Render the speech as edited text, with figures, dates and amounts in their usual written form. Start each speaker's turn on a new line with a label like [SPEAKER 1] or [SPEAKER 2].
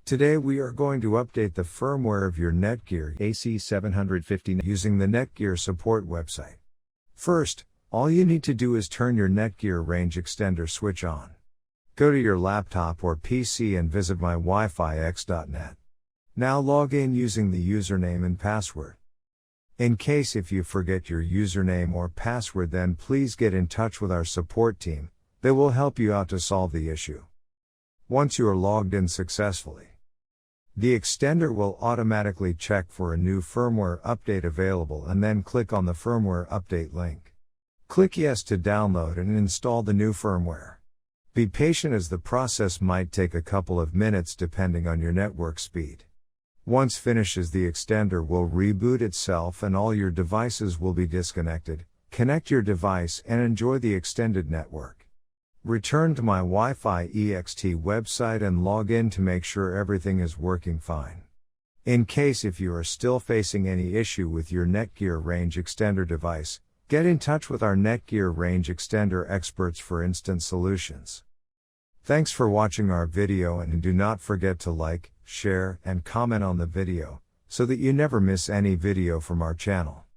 [SPEAKER 1] Today we are going to update the firmware of your Netgear AC750 using the Netgear support website. First, all you need to do is turn your Netgear Range Extender switch on. Go to your laptop or PC and visit mywifix.net. Now log in using the username and password. In case if you forget your username or password, then please get in touch with our support team. They will help you out to solve the issue. Once you are logged in successfully, the extender will automatically check for a new firmware update available and then click on the firmware update link. Click Yes to download and install the new firmware. Be patient as the process might take a couple of minutes depending on your network speed. Once finishes, the extender will reboot itself and all your devices will be disconnected. Connect your device and enjoy the extended network. Return to my Wi-Fi EXT website and log in to make sure everything is working fine. In case if you are still facing any issue with your Netgear Range Extender device, get in touch with our Netgear Range Extender experts for instant solutions. Thanks for watching our video, and do not forget to like, share, and comment on the video, so that you never miss any video from our channel.